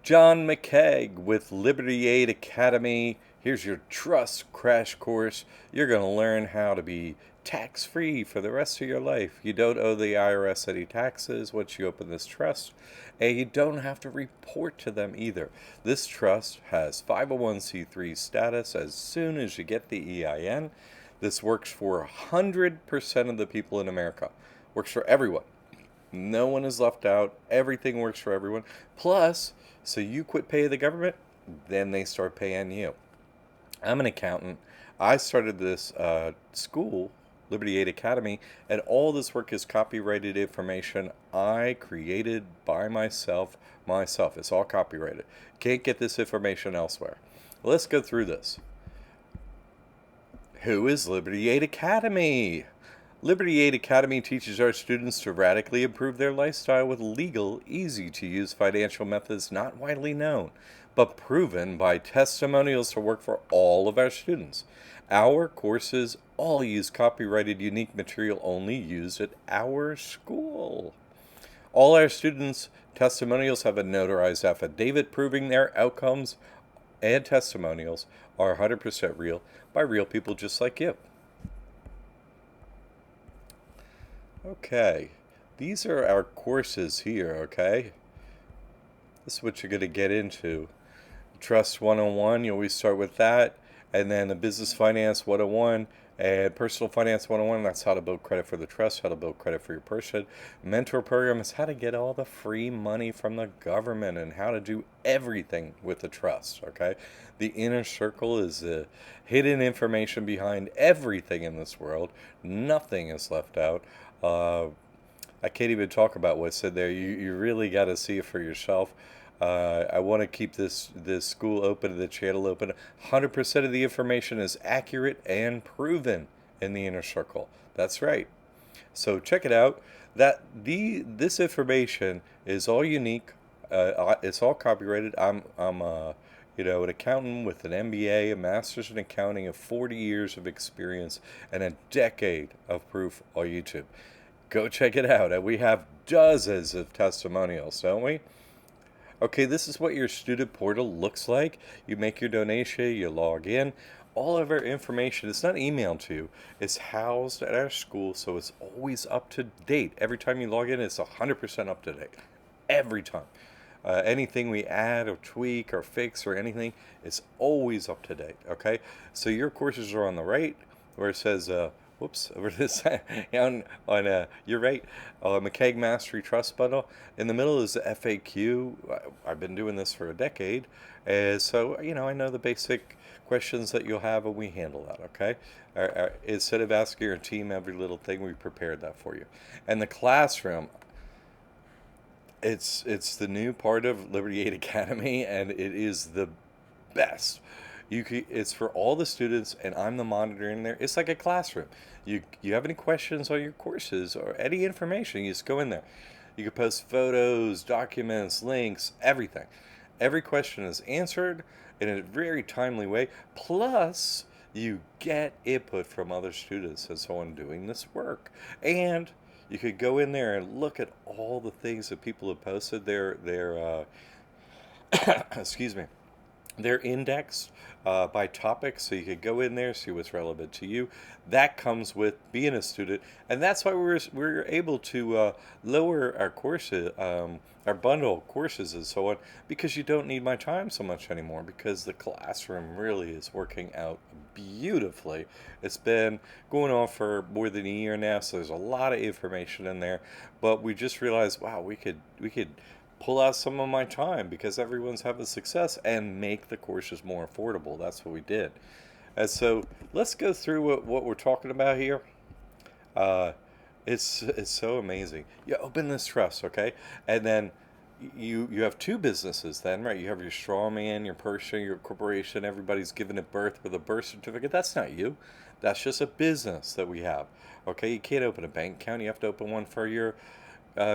John McKeag with Liberty Aid Academy. Here's your trust crash course. You're going to learn how to be tax free for the rest of your life. You don't owe the IRS any taxes once you open this trust, and you don't have to report to them either. This trust has 501c3 status as soon as you get the EIN. This works for 100% of the people in America. Works for everyone. No one is left out. Everything works for everyone. Plus, so you quit paying the government, then they start paying you. I'm an accountant. I started this school, Liberty Aid Academy, and all this work is copyrighted information I created by myself. It's all copyrighted. Can't get this information elsewhere. Let's go through this. Who is Liberty Aid Academy? Liberty Aid Academy teaches our students to radically improve their lifestyle with legal, easy-to-use financial methods not widely known, but proven by testimonials to work for all of our students. Our courses all use copyrighted unique material only used at our school. All our students' testimonials have a notarized affidavit proving their outcomes and testimonials are 100% real by real people just like you. Okay, these are our courses here, okay? This is what you're going to get into. Trust 101, you always start with that. And then the Business Finance 101 and Personal Finance 101, that's how to build credit for the trust, how to build credit for your person. Mentor program is how to get all the free money from the government and how to do everything with the trust, okay? The inner circle is the hidden information behind everything in this world. Nothing is left out. I can't even talk about what's in there. You really got to see it for yourself. I want to keep this school open and the channel open. 100% of the information is accurate and proven in the inner circle. That's right. So check it out. This information is all unique. It's all copyrighted. I'm an accountant with an MBA, a master's in accounting, of 40 years of experience, and a decade of proof on YouTube. Go check it out. And we have dozens of testimonials, don't we? Okay, this is what your student portal looks like. You make your donation, you log in. All of our information, it's not emailed to you, it's housed at our school, so it's always up to date. Every time you log in, it's 100% up to date. Every time. Anything we add or tweak or fix or anything, it's always up to date, okay? So your courses are on the right, where it says, over this you're right, McKeag Mastery Trust Bundle. In the middle is the FAQ. I've been doing this for a decade, so I know the basic questions that you'll have, and we handle that, okay? Instead of asking your team every little thing, we prepared that for you. And the classroom, it's the new part of Liberty Aid Academy, and it is the best. It's for all the students, and I'm the monitor in there. It's like a classroom. You have any questions on your courses or any information, you just go in there. You can post photos, documents, links, everything. Every question is answered in a very timely way. Plus, you get input from other students and so on doing this work. And you could go in there and look at all the things that people have posted. Their excuse me. They're indexed by topic, so you could go in there, see what's relevant to you. That comes with being a student, and that's why we're able to lower our courses, our bundle courses and so on, because you don't need my time so much anymore, because the classroom really is working out beautifully. It's been going on for more than a year now, so there's a lot of information in there, but we just realized, wow, we could pull out some of my time because everyone's having success and make the courses more affordable. That's what we did. And so let's go through what we're talking about here. It's so amazing. You open this trust, okay? And then you have two businesses then, right? You have your straw man, your person, your corporation. Everybody's given it birth with a birth certificate. That's not you. That's just a business that we have. Okay, you can't open a bank account. You have to open one for your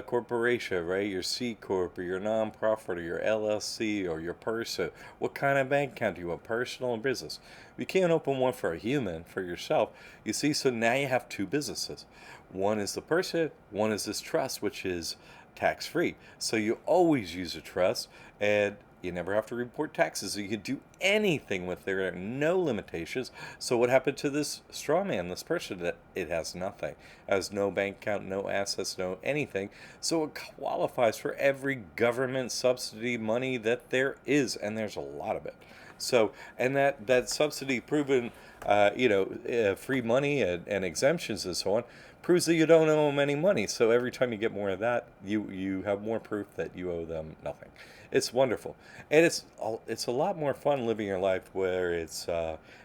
corporation, right? Your C corp or your nonprofit or your LLC or your person. What kind of bank account do you want? Personal and business. You can't open one for a human, for yourself. You see, so now you have two businesses. One is the person, one is this trust, which is tax free. So you always use a trust, and You never have to report taxes. You can do anything with there are no limitations. So what happened to this straw man, this person that it has nothing, has no bank account, no assets, no anything. So it qualifies for every government subsidy money that there is, and there's a lot of it. So, and that subsidy proven, free money and exemptions and so on, proves that you don't owe them any money. So every time you get more of that, you have more proof that you owe them nothing. It's wonderful, and it's a lot more fun living your life where it's,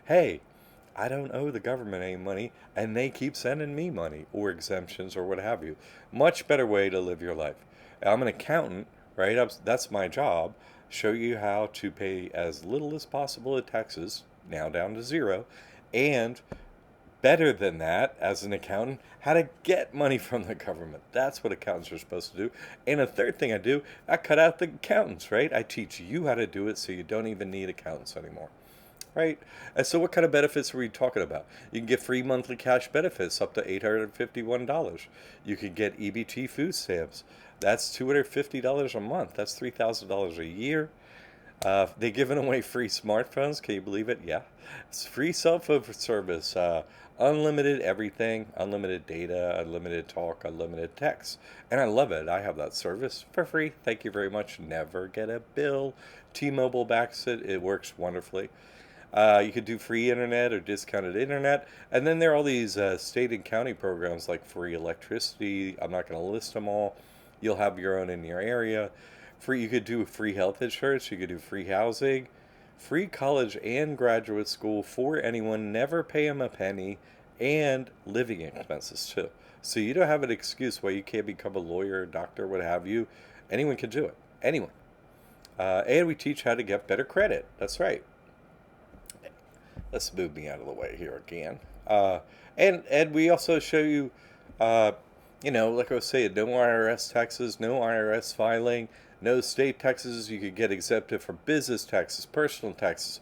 hey, I don't owe the government any money, and they keep sending me money or exemptions or what have you. Much better way to live your life. I'm an accountant, right? That's my job. Show you how to pay as little as possible in taxes, now down to zero, and better than that, as an accountant, how to get money from the government. That's what accountants are supposed to do. And a third thing I do, I cut out the accountants, right? I teach you how to do it so you don't even need accountants anymore. Right? And so what kind of benefits are we talking about? You can get free monthly cash benefits up to $851. You can get EBT food stamps. That's $250 a month. That's $3,000 a year. They're giving away free smartphones. Can you believe it? Yeah. It's free cell phone service. Unlimited everything. Unlimited data. Unlimited talk. Unlimited text. And I love it. I have that service for free. Thank you very much. Never get a bill. T-Mobile backs it. It works wonderfully. You could do free internet or discounted internet. And then there are all these state and county programs like free electricity. I'm not going to list them all. You'll have your own in your area. Free, you could do free health insurance. You could do free housing, free college and graduate school for anyone. Never pay them a penny, and living expenses too. So you don't have an excuse why you can't become a lawyer, doctor, what have you. Anyone can do it. Anyone. And we teach how to get better credit. That's right. Let's move me out of the way here again. And we also show you, like I was saying, no IRS taxes, no IRS filing, no state taxes. You could get exempted from business taxes, personal taxes.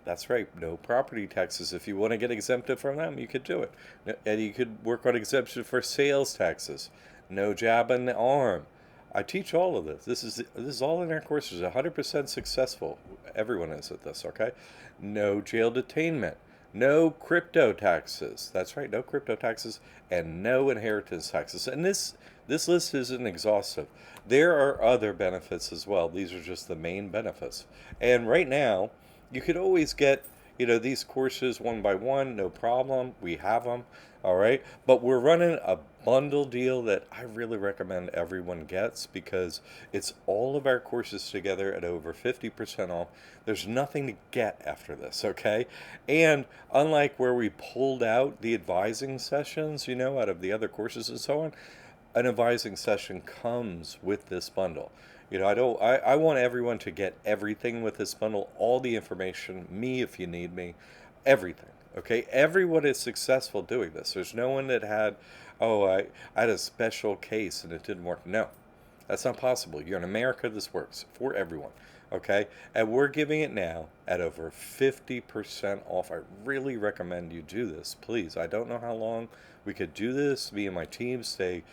That's right, no property taxes. If you want to get exempted from them, you could do it. And you could work on exemption for sales taxes. No jab in the arm. I teach all of this. This is all in our courses. 100% successful. Everyone is at this, okay? No jail detainment. No crypto taxes. That's right, no crypto taxes, and no inheritance taxes. And this list isn't exhaustive. There are other benefits as well. These are just the main benefits. And right now, you could always get, these courses one by one, no problem. We have them, all right? But we're running a bundle deal that I really recommend everyone gets because it's all of our courses together at over 50% off. There's nothing to get after this, okay? And unlike where we pulled out the advising sessions, out of the other courses and so on, an advising session comes with this bundle. I want everyone to get everything with this bundle, all the information, me if you need me, everything. Okay, everyone is successful doing this. There's no one that had, I had a special case and it didn't work. No, that's not possible. You're in America, this works for everyone. Okay, and we're giving it now at over 50% off. I really recommend you do this, please. I don't know how long we could do this. Me and my team stay,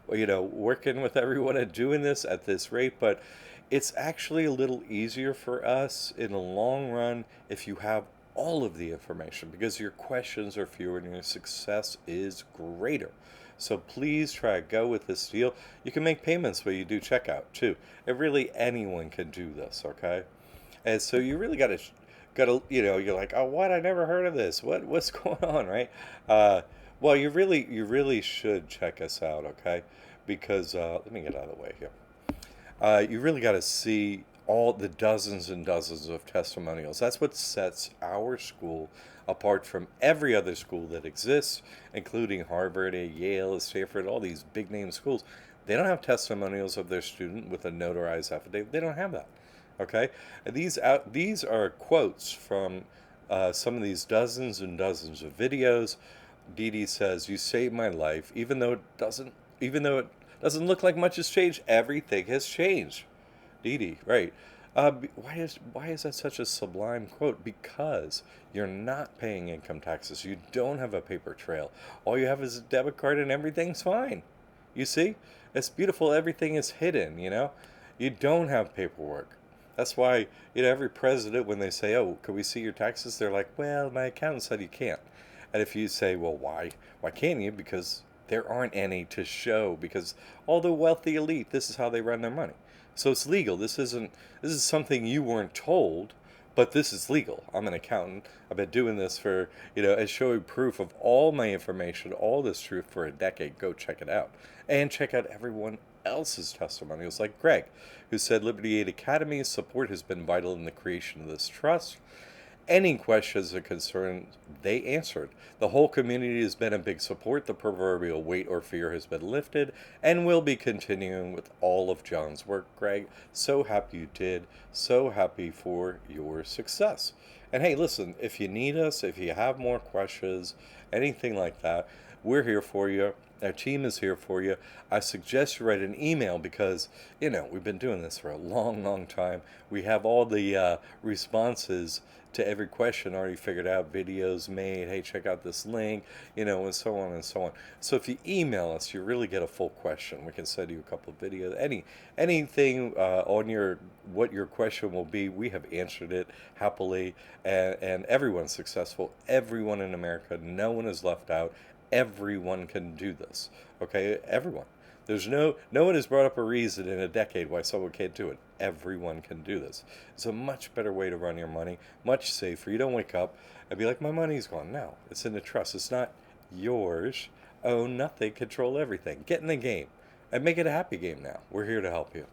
working with everyone and doing this at this rate, but it's actually a little easier for us in the long run if you have all of the information because your questions are fewer and your success is greater. So please try to go with this deal. You can make payments when you do checkout too. And really anyone can do this, okay? And so you really got to, you're like, oh, what? I never heard of this. What's going on, right? Well, you really should check us out, okay? Because let me get out of the way here. You really got to see all the dozens and dozens of testimonials. That's what sets our school apart from every other school that exists, including Harvard, Yale, Stanford, all these big name schools. They don't have testimonials of their student with a notarized affidavit. They don't have that. Okay, and these are quotes from some of these dozens and dozens of videos. Dee Dee says, "You saved my life, even though it doesn't look like much has changed. Everything has changed." Dee Dee, right? Why is that such a sublime quote? Because you're not paying income taxes. You don't have a paper trail. All you have is a debit card, and everything's fine. You see, it's beautiful. Everything is hidden. You don't have paperwork. That's why, every president, when they say, "Oh, can we see your taxes?" They're like, "Well, my accountant said you can't." And if you say, "Well, why? Why can't you?" Because there aren't any to show. Because all the wealthy elite, this is how they run their money. So it's legal. This is something you weren't told, but this is legal. I'm an accountant. I've been doing this for, and showing proof of all my information, all this truth for a decade. Go check it out. And check out everyone else's testimonials, like Greg, who said Liberty Aid Academy's support has been vital in the creation of this trust. Any questions or concerns, they answered. The whole community has been a big support. The proverbial weight or fear has been lifted and will be continuing with all of John's work, Greg. So happy you did. So happy for your success. And hey, listen, if you need us, if you have more questions, anything like that, we're here for you. Our team is here for you. I suggest you write an email because, we've been doing this for a long, long time. We have all the responses to every question already figured out, videos made, hey, check out this link, and so on and so on. So if you email us, you really get a full question. We can send you a couple of videos. Anything on what your question will be, we have answered it happily, and everyone's successful. Everyone in America, no one is left out. Everyone can do this. Okay, everyone. No one has brought up a reason in a decade why someone can't do it. Everyone can do this. It's a much better way to run your money, much safer. You don't wake up and be like, my money's gone. No, it's in the trust. It's not yours. Own nothing, control everything. Get in the game and make it a happy game now. We're here to help you.